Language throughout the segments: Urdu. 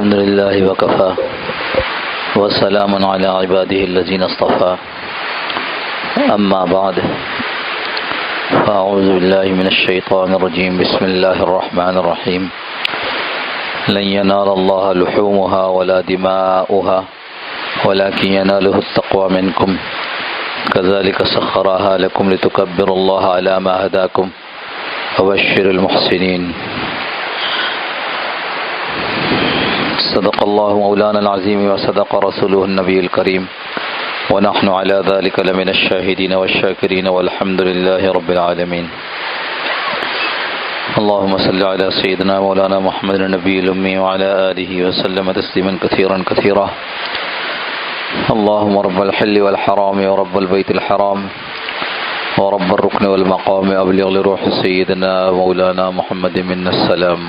الحمد لله وكفى وسلام على عباده الذين اصطفى أما بعد فأعوذ بالله من الشيطان الرجيم بسم الله الرحمن الرحيم لن ينال الله لحومها ولا دماؤها ولكن يناله التقوى منكم كذلك سخرها لكم لتكبروا الله على ما هداكم وبشر المحسنين صدق الله مولانا العظيم وصدق رسوله النبي الكريم ونحن على ذلك لمن الشاهدين والشاكرين والحمد لله رب العالمين اللهم صل على سيدنا مولانا محمد النبي الأمي وعلى آله وسلم تسليما كثيرا كثيرا اللهم رب الحل والحرام ورب البيت الحرام ورب الركن والمقام أبلغ لروح سيدنا مولانا محمد منا السلام.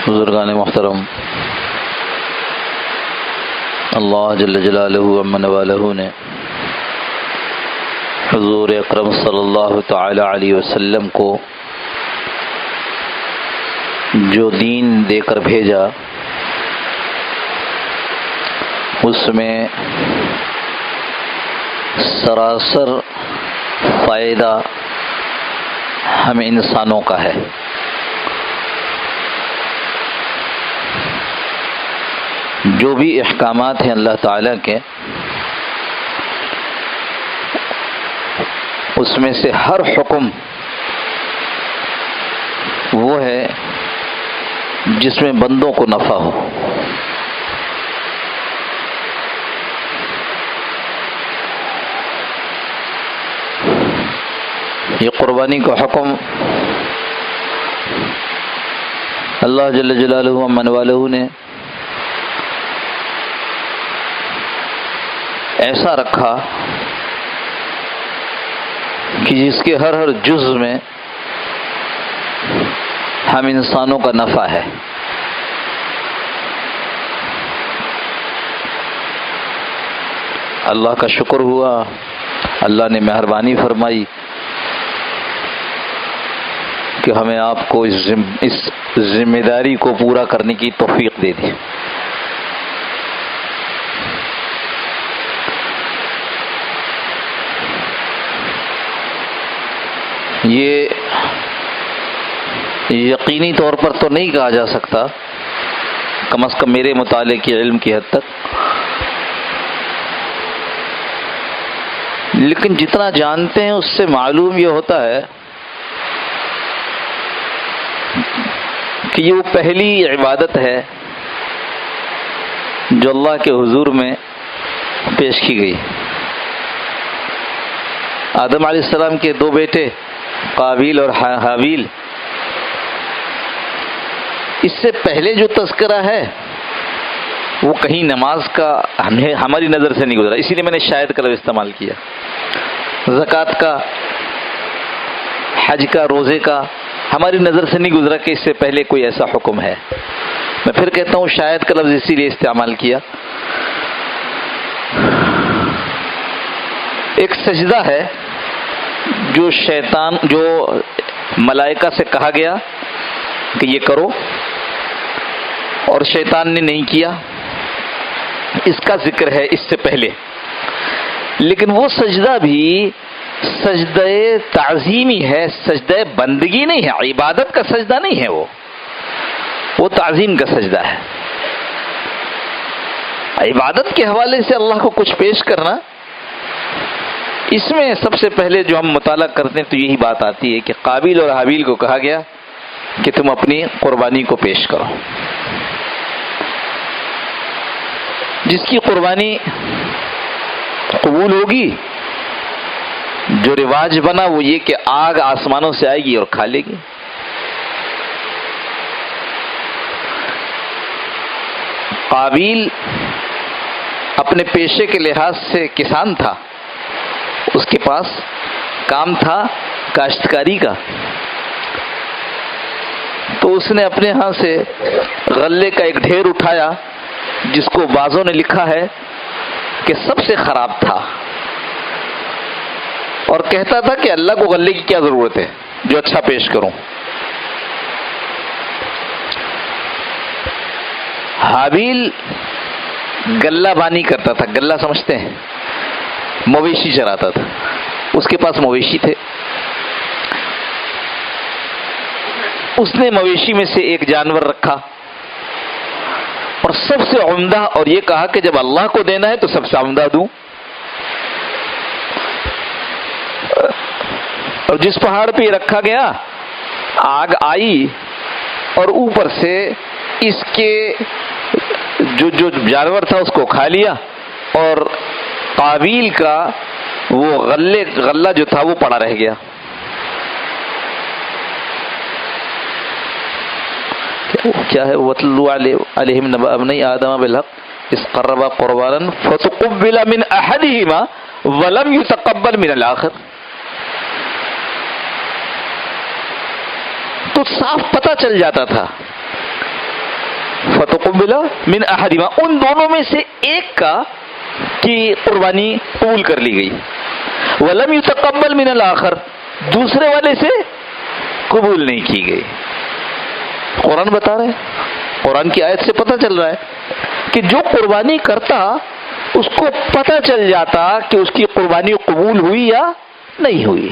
بزرگان محترم، اللہ جل جلالہ امن والہ نے حضور اکرم صلی اللہ تعالی علیہ وسلم کو جو دین دے کر بھیجا اس میں سراسر فائدہ ہم انسانوں کا ہے. جو بھی احکامات ہیں اللہ تعالیٰ کے، اس میں سے ہر حکم وہ ہے جس میں بندوں کو نفع ہو. یہ قربانی کا حکم اللہ جل جلالہ من والہ نے ایسا رکھا کہ جس کے ہر جز میں ہم انسانوں کا نفع ہے. اللہ کا شکر ہوا، اللہ نے مہربانی فرمائی کہ ہمیں آپ کو اس ذمہ داری کو پورا کرنے کی توفیق دے دی. یہ یقینی طور پر تو نہیں کہا جا سکتا، کم از کم میرے مطالعے کی علم کی حد تک، لیکن جتنا جانتے ہیں اس سے معلوم یہ ہوتا ہے کہ یہ وہ پہلی عبادت ہے جو اللہ کے حضور میں پیش کی گئی. آدم علیہ السلام کے دو بیٹے قابیل اور حابیل، اس سے پہلے جو تذکرہ ہے وہ کہیں نماز کا ہماری نظر سے نہیں گزرا، اسی لیے میں نے شاید کا لفظ استعمال کیا. زکوٰۃ کا، حج کا، روزے کا ہماری نظر سے نہیں گزرا کہ اس سے پہلے کوئی ایسا حکم ہے. میں پھر کہتا ہوں شاید کا لفظ اسی لیے استعمال کیا. ایک سجدہ ہے جو ملائکہ سے کہا گیا کہ یہ کرو اور شیطان نے نہیں کیا، اس کا ذکر ہے اس سے پہلے. لیکن وہ سجدہ بھی سجدہ تعظیمی ہے، سجدہ بندگی نہیں ہے، عبادت کا سجدہ نہیں ہے، وہ تعظیم کا سجدہ ہے. عبادت کے حوالے سے اللہ کو کچھ پیش کرنا، اس میں سب سے پہلے جو ہم مطالعہ کرتے ہیں تو یہی بات آتی ہے کہ قابیل اور حابیل کو کہا گیا کہ تم اپنی قربانی کو پیش کرو. جس کی قربانی قبول ہوگی، جو رواج بنا وہ یہ کہ آگ آسمانوں سے آئے گی اور کھا لے گی. قابیل اپنے پیشے کے لحاظ سے کسان تھا، اس کے پاس کام تھا کاشتکاری کا، تو اس نے اپنے ہاں سے غلے کا ایک ڈھیر اٹھایا جس کو بعضوں نے لکھا ہے کہ سب سے خراب تھا، اور کہتا تھا کہ اللہ کو غلے کی کیا ضرورت ہے جو اچھا پیش کروں۔ حابیل گلہ بانی کرتا تھا، گلہ سمجھتے ہیں، مویشی چراتا تھا، اس کے پاس مویشی تھے، اس نے مویشی میں سے ایک جانور رکھا اور سب سے عمدہ، اور یہ کہا کہ جب اللہ کو دینا ہے تو سب سے عمدہ دوں، اور جس پہاڑ پہ یہ رکھا گیا آگ آئی اور اوپر سے اس کے جو جانور تھا اس کو کھا لیا، اور قابیل کا وہ غلہ جو تھا وہ پڑا رہ گیا۔ کیا ہے؟ وَاتْلُوا عَلَيْهِمْ نَبَأَ ابْنَيْ آدَمَ بِالْحَقِّ إِذْ قَرَّبَا قُرْبَانًا فَتُقُبِّلَ مِنْ أَحَدِهِمَا وَلَمْ يُتَقَبَّلْ مِنَ الْآخَرِ۔ تو صاف پتہ چل جاتا تھا، فَتُقُبِّلَ مِنْ أَحَدِهِمَا، ان دونوں میں سے ایک کا کی قربانی قبول کر لی گئی، وَلَمْ يُتَقَبَّلْ مِنَ الْآخَرِ، دوسرے والے سے قبول نہیں کی گئی۔ قرآن بتا رہے ہیں، قرآن کی آیت سے پتہ چل رہا ہے کہ جو قربانی کرتا اس کو پتہ چل جاتا کہ اس کی قربانی قبول ہوئی یا نہیں ہوئی۔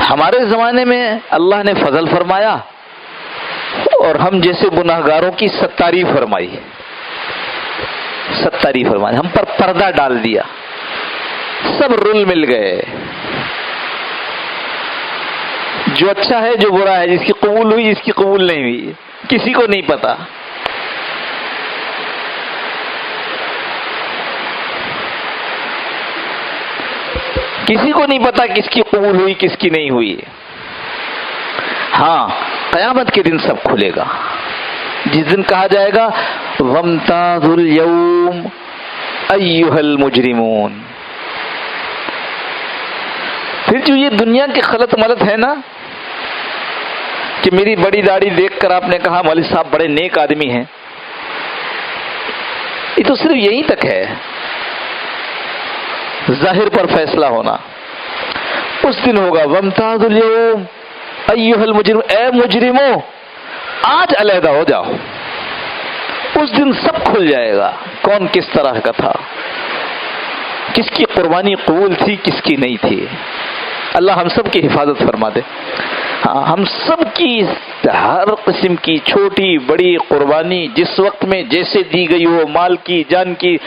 ہمارے زمانے میں اللہ نے فضل فرمایا اور ہم جیسے گناہگاروں کی ستاری فرمائی، ستاری فرمائی، ہم پر پردہ ڈال دیا، سب رل مل گئے، جو اچھا ہے جو برا ہے، جس کی قبول ہوئی جس کی قبول نہیں ہوئی، کسی کو نہیں پتا۔ کسی کو نہیں پتا کس کی قبول ہوئی کس کی نہیں ہوئی۔ ہاں، قیامت کے دن سب کھلے گا، جس دن کہا جائے گا وَامْتَازُوا الْيَوْمَ أَيُّهَا الْمُجْرِمُونَ۔ پھر جو یہ دنیا کی خلط ملط ہے نا، کہ میری بڑی داڑھی دیکھ کر آپ نے کہا مولوی صاحب بڑے نیک آدمی ہیں، یہ تو صرف یہیں تک ہے، ظاہر پر فیصلہ ہونا۔ اس دن ہوگا وَامْتَازُوا الْيَوْمَ أَيُّهَا الْمُجْرِمُونَ، اے مجرموں آج علیحدہ ہو جاؤ۔ اس دن سب کھل جائے گا کون کس طرح کا تھا، کس کی قربانی قبول تھی کس کی نہیں تھی۔ اللہ ہم سب کی حفاظت فرما دے۔ ہاں، ہم سب کی ہر قسم کی چھوٹی بڑی قربانی جس وقت میں جیسے دی گئی ہو، مال کی جان کی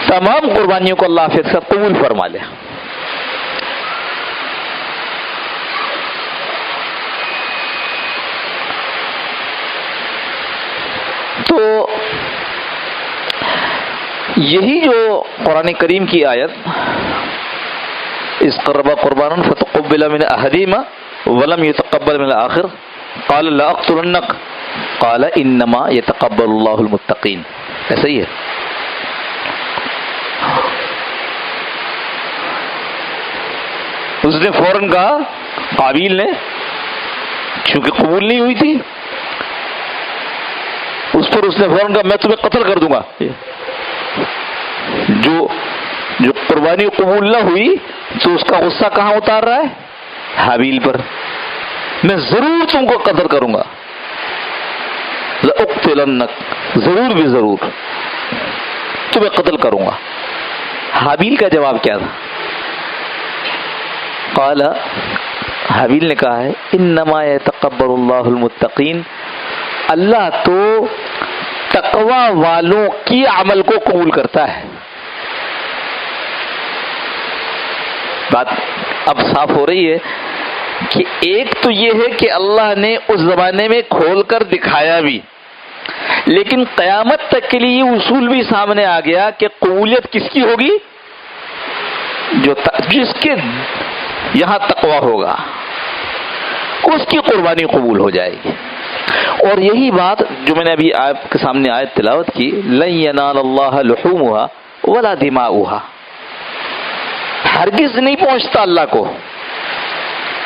تمام قربانیوں کو اللہ پھر سب قبول فرما لے۔ تو یہی جو قرآن کریم کی آیت اذ قربا قربانا فتقبل من احدهما ولم يتقبل من الاخر قال لاقتلنك قال انما يتقبل الله المتقين، ایسا ہی ہے۔ اس نے فوراً کہا، قابیل نے، چونکہ قبول نہیں ہوئی تھی، اس پر اس نے فوراً کہا میں تمہیں قتل کر دوں گا۔ جو قربانی قبول نہ ہوئی تو اس کا غصہ کہاں اتار رہا ہے؟ حابیل پر، میں ضرور تم کو قتل کروں گا، لأقتلنک، ضرور بھی ضرور تمہیں قتل کروں گا۔ حابیل کا جواب کیا تھا؟ قال، حابیل نے کہا ہے انما یتقبل اللہ المتقین، اللہ تو تقوی والوں کی عمل کو قبول کرتا ہے۔ بات اب صاف ہو رہی ہے کہ ایک تو یہ ہے کہ اللہ نے اس زمانے میں کھول کر دکھایا بھی، لیکن قیامت تک کے لیے یہ اصول بھی سامنے آ گیا کہ قبولیت کس کی ہوگی؟ جس کے یہاں تقوی ہوگا، اس کی قربانی قبول ہو جائے گی. اور یہی بات جو میں نے ابھی آپ کے سامنے آیت تلاوت کی، لن ینال اللہ لحومها ولا دماؤها، ہرگز نہیں پہنچتا اللہ کو.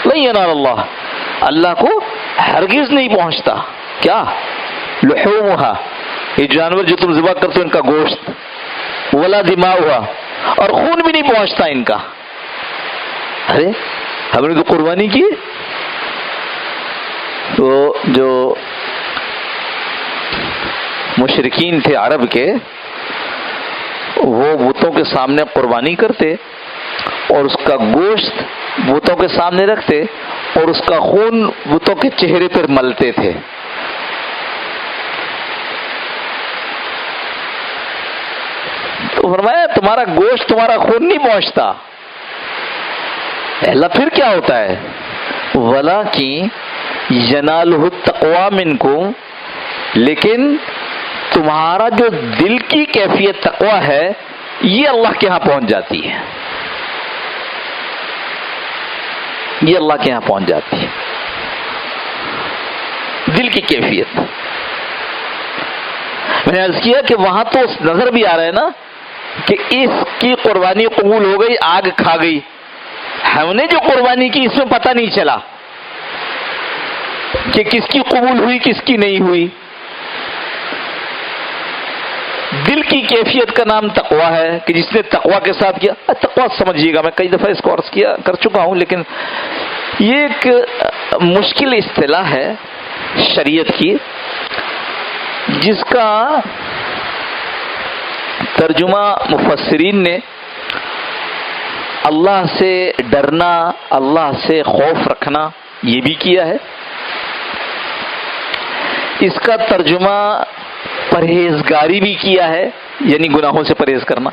لن ینال اللہ، اللہ کو ہرگز نہیں پہنچتا کیا؟ لحومها، یہ جانور جو تم ذبح کرتے ہو ان کا گوشت، ولا دماؤها، اور خون بھی نہیں پہنچتا ان کا. ارے ہم نے تو قربانی کی. تو جو مشرکین تھے عرب کے، وہ بتوں کے سامنے قربانی کرتے اور اس کا گوشت بتوں کے سامنے رکھتے اور اس کا خون بتوں کے چہرے پر ملتے تھے. تو فرمایا تمہارا گوشت تمہارا خون نہیں پہنچتا. اللہ پھر کیا ہوتا ہے؟ وَلَٰكِن يَنَالُهُ التَّقْوَىٰ مِنكُمْ، لیکن تمہارا جو دل کی کیفیت تقویٰ ہے یہ اللہ کے ہاں پہنچ جاتی ہے، یہ اللہ کے ہاں پہنچ جاتی ہے. دل کی کیفیت میں نے عرض کیا کہ وہاں تو نظر بھی آ رہا ہے نا کہ اس کی قربانی قبول ہو گئی، آگ کھا گئی. ہم نے جو قربانی کی اس میں پتہ نہیں چلا کہ کس کی قبول ہوئی کس کی نہیں ہوئی. دل کی کیفیت کا نام تقویٰ ہے کہ جس نے تقویٰ کے ساتھ کیا. تقویٰ سمجھیے گا، میں کئی دفعہ اس کو عرض کر چکا ہوں، لیکن یہ ایک مشکل اصطلاح ہے شریعت کی جس کا ترجمہ مفسرین نے اللہ سے ڈرنا، اللہ سے خوف رکھنا یہ بھی کیا ہے. اس کا ترجمہ پرہیزگاری بھی کیا ہے، یعنی گناہوں سے پرہیز کرنا.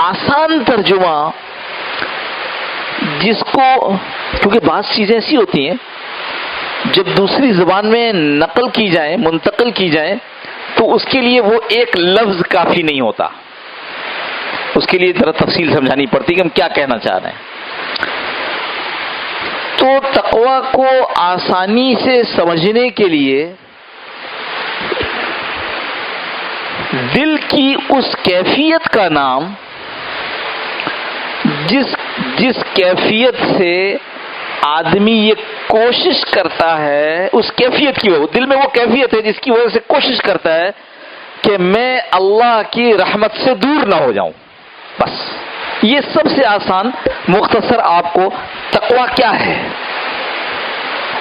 آسان ترجمہ جس کو، کیونکہ بعض چیزیں ایسی ہوتی ہیں جب دوسری زبان میں نقل کی جائیں، منتقل کی جائیں، تو اس کے لیے وہ ایک لفظ کافی نہیں ہوتا. اس کے لیے ذرا تفصیل سمجھانی پڑتی کہ ہم کیا کہنا چاہ رہے ہیں. تو تقویٰ کو آسانی سے سمجھنے کے لیے دل کی اس کیفیت کا نام جس کیفیت سے آدمی یہ کوشش کرتا ہے، اس کیفیت کی وجہ، دل میں وہ کیفیت ہے جس کی وجہ سے کوشش کرتا ہے کہ میں اللہ کی رحمت سے دور نہ ہو جاؤں. بس یہ سب سے آسان مختصر آپ کو تقویٰ کیا ہے.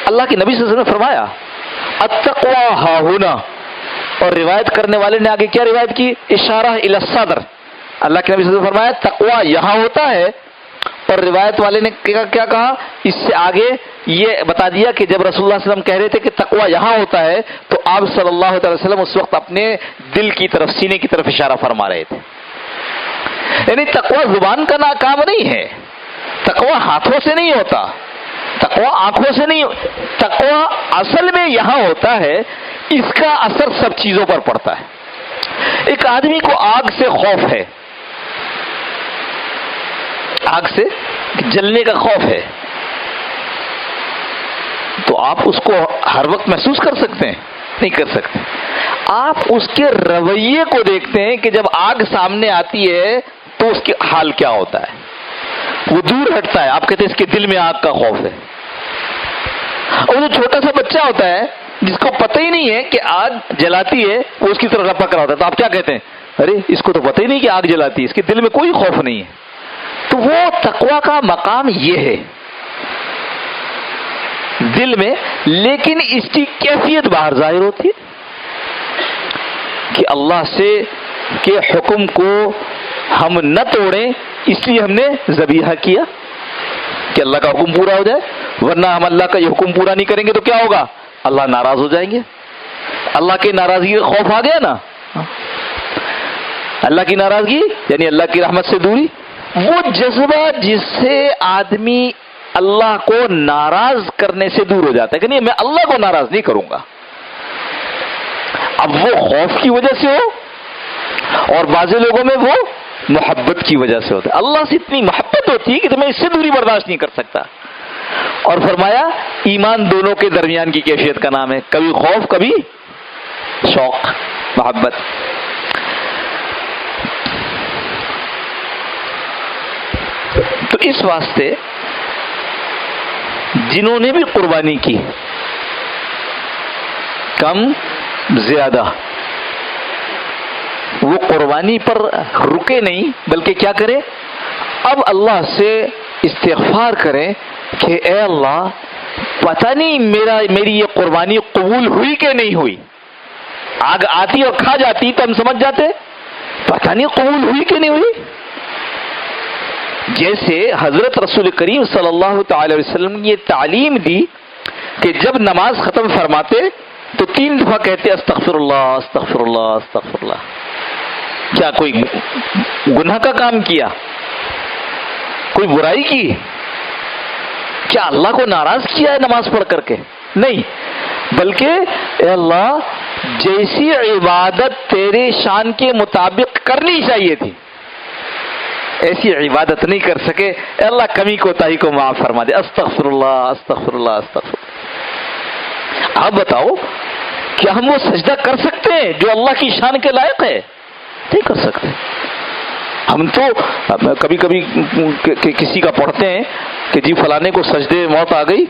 اللہ کے نبی صلی اللہ علیہ وسلم نے فرمایا التقویٰ ہاہنا، اور روایت کرنے والے نے آگے کیا روایت کی؟ اشارہ الی الصدر. اللہ کے نبی صلی اللہ علیہ وسلم نے فرمایا تقویٰ یہاں ہوتا ہے، اور روایت والے نے کیا کہا؟ اس سے آگے یہ بتا دیا کہ جب رسول اللہ صلی اللہ علیہ وسلم کہہ رہے تھے کہ تقویٰ یہاں ہوتا ہے تو آپ صلی اللہ علیہ وسلم اس وقت اپنے دل کی طرف، سینے کی طرف اشارہ فرما رہے تھے. یعنی تقویٰ زبان کا کام نہیں ہے، تقویٰ ہاتھوں سے نہیں ہوتا، تقویٰ آنکھوں سے نہیں، تقویٰ اصل میں یہاں ہوتا ہے. اس کا اثر سب چیزوں پر پڑتا ہے. ایک آدمی کو آگ سے خوف ہے، آگ سے جلنے کا خوف ہے، تو آپ اس کو ہر وقت محسوس کر سکتے ہیں؟ نہیں کر سکتے. آپ اس کے رویے کو دیکھتے ہیں کہ جب آگ سامنے آتی ہے تو اس کے حال کیا ہوتا ہے. وہ دور ہٹتا ہے، آپ کہتے ہیں اس کے دل میں آگ کا خوف ہے. اور جو چھوٹا سا بچہ ہوتا ہے جس کو پتہ ہی نہیں ہے کہ آگ جلاتی ہے، وہ اس کی طرف لپک رہا ہوتا ہے، تو آپ کیا کہتے ہیں؟ ارے اس کو تو پتہ ہی نہیں کہ آگ جلاتی ہے، اس کے دل میں کوئی خوف نہیں ہے. تو وہ تقویٰ کا مقام یہ ہے دل میں، لیکن اس کی کیفیت باہر ظاہر ہوتی ہے کہ اللہ سے کے حکم کو ہم نہ توڑیں، اس لیے ہم نے ذبیحہ کیا کہ اللہ کا حکم پورا ہو جائے. ورنہ ہم اللہ کا یہ حکم پورا نہیں کریں گے تو کیا ہوگا؟ اللہ ناراض ہو جائیں گے. اللہ کی ناراضگی کا خوف آ گیا نا. اللہ کی ناراضگی یعنی اللہ کی رحمت سے دوری، وہ جذبہ جس سے آدمی اللہ کو ناراض کرنے سے دور ہو جاتا ہے کہ نہیں میں اللہ کو ناراض نہیں کروں گا. اب وہ خوف کی وجہ سے ہو اور بعض لوگوں میں وہ محبت کی وجہ سے ہوتا ہے. اللہ سے اتنی محبت ہوتی ہے کہ تمہیں اس سے دوری برداشت نہیں کر سکتا. اور فرمایا ایمان دونوں کے درمیان کی کیفیت کا نام ہے, کبھی خوف کبھی شوق, محبت. تو اس واسطے جنہوں نے بھی قربانی کی, کم زیادہ, وہ قربانی پر رکے نہیں بلکہ کیا کرے, اب اللہ سے استغفار کرے کہ اے اللہ پتہ نہیں میری یہ قربانی قبول ہوئی کہ نہیں ہوئی. آگ آتی اور کھا جاتی تو ہم سمجھ جاتے پتہ نہیں قبول ہوئی کہ نہیں ہوئی. جیسے حضرت رسول کریم صلی اللہ تعالی علیہ وسلم نے یہ تعلیم دی کہ جب نماز ختم فرماتے تو 3 دفعہ کہتے استغفر اللہ استغفر اللہ استغفر اللہ. کیا کوئی گناہ کا کام کیا, کوئی برائی کی, کیا اللہ کو ناراض کیا ہے نماز پڑھ کر کے؟ نہیں, بلکہ اے اللہ جیسی عبادت تیرے شان کے مطابق کرنی چاہیے تھی ایسی عبادت نہیں کر سکے, اے اللہ کمی کوتاہی کو معاف فرما دے. استغفر اللہ استغفر اللہ استغفر اللہ. آپ بتاؤ کیا ہم وہ سجدہ کر سکتے ہیں جو اللہ کی شان کے لائق ہے؟ نہیں کر سکتے. ہم تو کبھی کبھی کسی کا پڑھتے ہیں کہ جی فلانے کو سجدے میں موت آ گئی,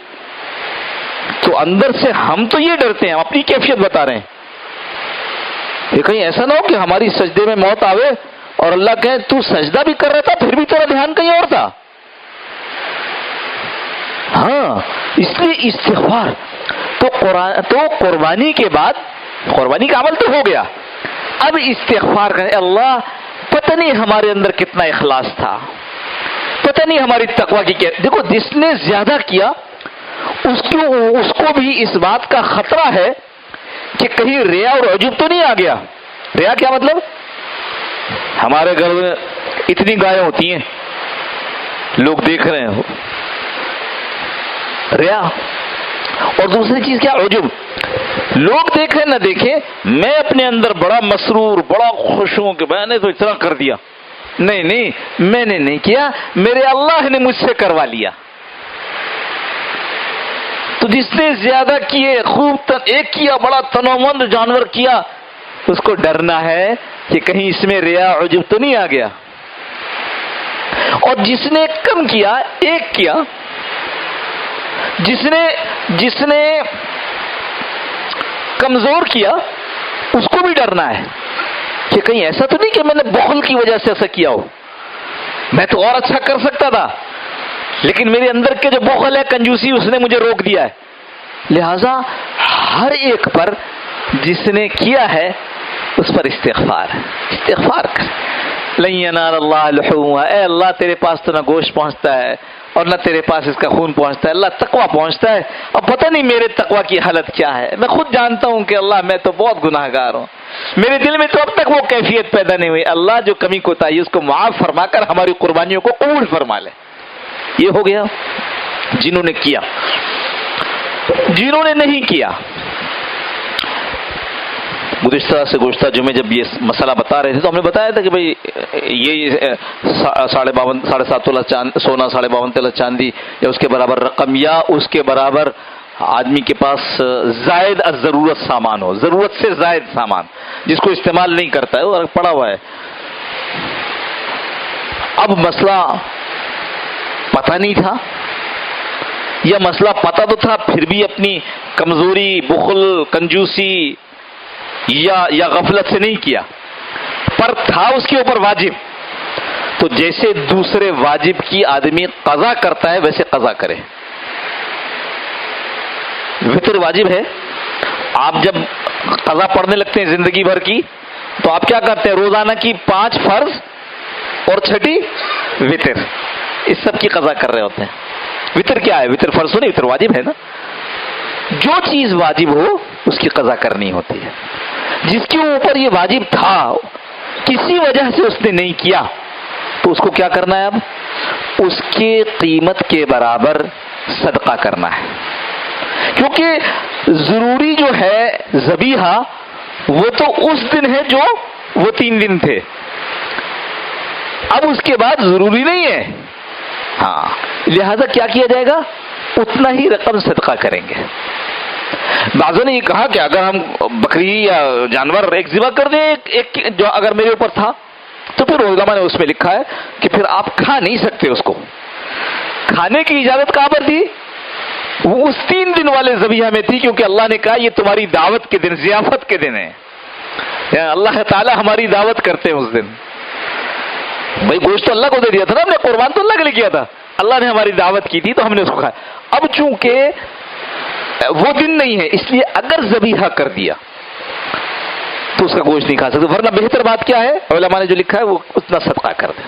تو اندر سے ہم تو یہ ڈرتے ہیں, ہم اپنی کیفیت بتا رہے ہیں, یہ کہیں ایسا نہ ہو کہ ہماری سجدے میں موت آوے اور اللہ کہے تو سجدہ بھی کر رہا تھا پھر بھی تیرا دھیان کہیں اور تھا. ہاں, اس لیے استغفار تو قربانی کے بعد, قربانی کا عمل تو ہو گیا, اب استغفار کریں. اللہ پتہ نہیں ہمارے اندر کتنا اخلاص تھا, پتہ نہیں ہماری تقوی کی کیا. دیکھو جس نے زیادہ کیا اس کو بھی اس بات کا خطرہ ہے کہ کہیں ریا اور عجب تو نہیں آ گیا. ریا کیا مطلب؟ ہمارے گھر میں اتنی گائیں ہوتی ہیں, لوگ دیکھ رہے ہیں, ریا. اور دوسری چیز کیا؟ عجب. لوگ دیکھیں نہ دیکھیں, میں اپنے اندر بڑا مسرور بڑا خوش ہوں کہ میں نے تو اتنا کر دیا. نہیں, میں نے نہیں کیا, میرے اللہ نے مجھ سے کروا لیا. تو جس نے زیادہ کیے, خوب ایک کیا بڑا تنومند جانور کیا, اس کو ڈرنا ہے کہ کہیں اس میں ریا عجب تو نہیں آ گیا. اور جس نے کم کیا, ایک کیا, جس نے کمزور کیا, اس کو بھی ڈرنا ہے کہ کہیں ایسا تو نہیں کہ میں نے بخل کی وجہ سے ایسا کیا ہو, میں تو اور اچھا کر سکتا تھا لیکن میرے اندر کے جو بخل ہے, کنجوسی, اس نے مجھے روک دیا ہے. لہذا ہر ایک پر جس نے کیا ہے اس پر استغفار کر. لن ینال اللہ لحومها, اے اللہ تیرے پاس تو نہ گوشت پہنچتا ہے اور نہ تیرے پاس اس کا خون پہنچتا ہے, اللہ تقوی پہنچتا ہے. اور پتہ نہیں میرے تقوی کی حالت کیا ہے, میں خود جانتا ہوں کہ اللہ میں تو بہت گناہ گار ہوں, میرے دل میں تو اب تک وہ کیفیت پیدا نہیں ہوئی. اللہ جو کمی کوتاہی اس کو معاف فرما کر ہماری قربانیوں کو قبول فرما لے. یہ ہو گیا جنہوں نے کیا. جنہوں نے نہیں کیا, گزشتہ جمعے جب یہ مسئلہ بتا رہے تھے تو ہم نے بتایا تھا کہ بھئی یہ 7.5 تولہ سونا, 52 تولہ چاندی, یا اس کے برابر رقم, یا اس کے برابر آدمی کے پاس زائد از ضرورت سامان ہو, ضرورت سے زائد سامان جس کو استعمال نہیں کرتا ہے وہ پڑا ہوا ہے. اب مسئلہ پتہ نہیں تھا یا مسئلہ پتہ تو تھا پھر بھی اپنی کمزوری, بخل, کنجوسی یا غفلت سے نہیں کیا, پر تھا اس کے اوپر واجب, تو جیسے دوسرے واجب کی آدمی قضا کرتا ہے ویسے قضا کرے. وتر واجب ہے, آپ جب قضا پڑھنے لگتے ہیں زندگی بھر کی تو آپ کیا کرتے ہیں؟ روزانہ کی 5 فرض اور 6 وتر, اس سب کی قضا کر رہے ہوتے ہیں. وتر کیا ہے؟ وتر فرض نہیں, وتر واجب ہے نا. جو چیز واجب ہو اس کی قضا کرنی ہوتی ہے. جس کے اوپر یہ واجب تھا کسی وجہ سے اس نے نہیں کیا تو اس کو کیا کرنا ہے؟ اب اس کے قیمت کے برابر صدقہ کرنا ہے, کیونکہ ضروری جو ہے ذبیحہ وہ تو اس دن ہے جو وہ 3 دن تھے. اب اس کے بعد ضروری نہیں ہے. ہاں لہذا کیا کیا جائے گا؟ اتنا ہی رقم صدقہ کریں گے. بعضوں نے یہ کہا کہ اگر ہم بکری یا جانور ایک ذبح کر دیں ایک جو اگر میرے اوپر تھا تو پھر علماء نے اس میں لکھا ہے کہ پھر آپ کھا نہیں سکتے اس کو. کھانے کی اجازت کہاں پر تھی؟ وہ اس 3 دن والے ذبیحہ میں تھی، کیونکہ اللہ نے کہا یہ تمہاری دعوت کے دن، ضیافت کے دن ہے. اللہ تعالیٰ ہماری دعوت کرتے ہیں اس دن. بھائی گوشت تو اللہ کو دے دیا تھا نا ہم نے، قربان تو اللہ کے لیے کیا تھا، اللہ نے ہماری دعوت کی تھی تو ہم نے اس کو کھایا. اب چونکہ وہ دن نہیں ہے اس لیے اگر ذبیحہ کر دیا تو اس کا گوشت نہیں کھا سکتے، ورنہ بہتر بات کیا ہے علماء نے جو لکھا ہے وہ اتنا صدقہ کر دیں.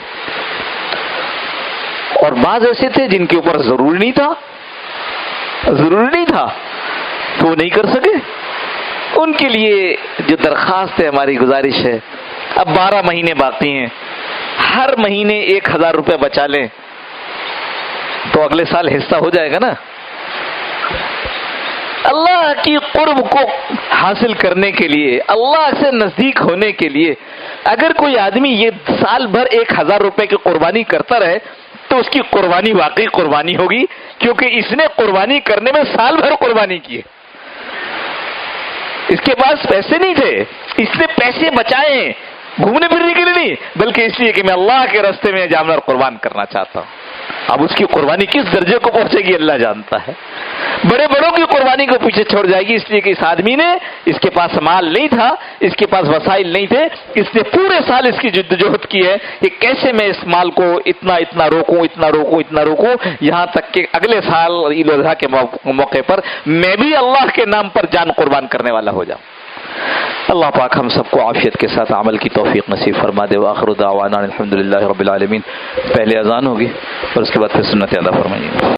اور بعض ایسے تھے جن کے اوپر ضروری نہیں تھا تو وہ نہیں کر سکے. ان کے لیے جو درخواست ہے، ہماری گزارش ہے، اب 12 مہینے باقی ہیں، ہر مہینے 1000 روپے بچا لیں تو اگلے سال حصہ ہو جائے گا نا. اللہ کی قرب کو حاصل کرنے کے لیے، اللہ سے نزدیک ہونے کے لیے اگر کوئی آدمی یہ سال بھر 1000 روپے کی قربانی کرتا رہے تو اس کی قربانی واقعی قربانی ہوگی، کیونکہ اس نے قربانی کرنے میں سال بھر قربانی کی ہے. اس کے پاس پیسے نہیں تھے، اس نے پیسے بچائے گھومنے پھرنے کے لیے نہیں، بلکہ اس لیے کہ میں اللہ کے راستے میں جانور قربان کرنا چاہتا ہوں. اب اس کی قربانی کس درجے کو پہنچے گی اللہ جانتا ہے. بڑوں کی قربانی کو پیچھے چھوڑ جائے گی، اس لیے کہ اس آدمی نے، اس کے پاس مال نہیں تھا، اس کے پاس وسائل نہیں تھے، اس نے پورے سال اس کی جدوجہد کی ہے کہ کیسے میں اس مال کو اتنا روکوں، یہاں تک کہ اگلے سال عید الاضحیٰ کے موقع پر میں بھی اللہ کے نام پر جان قربان کرنے والا ہو جاؤں. اللہ پاک ہم سب کو عافیت کے ساتھ عمل کی توفیق نصیب فرما دے. وآخر دعوانا الحمدللہ رب العالمین. پہلے اذان ہوگی اور اس کے بعد پھر سنت ادا فرمائیے.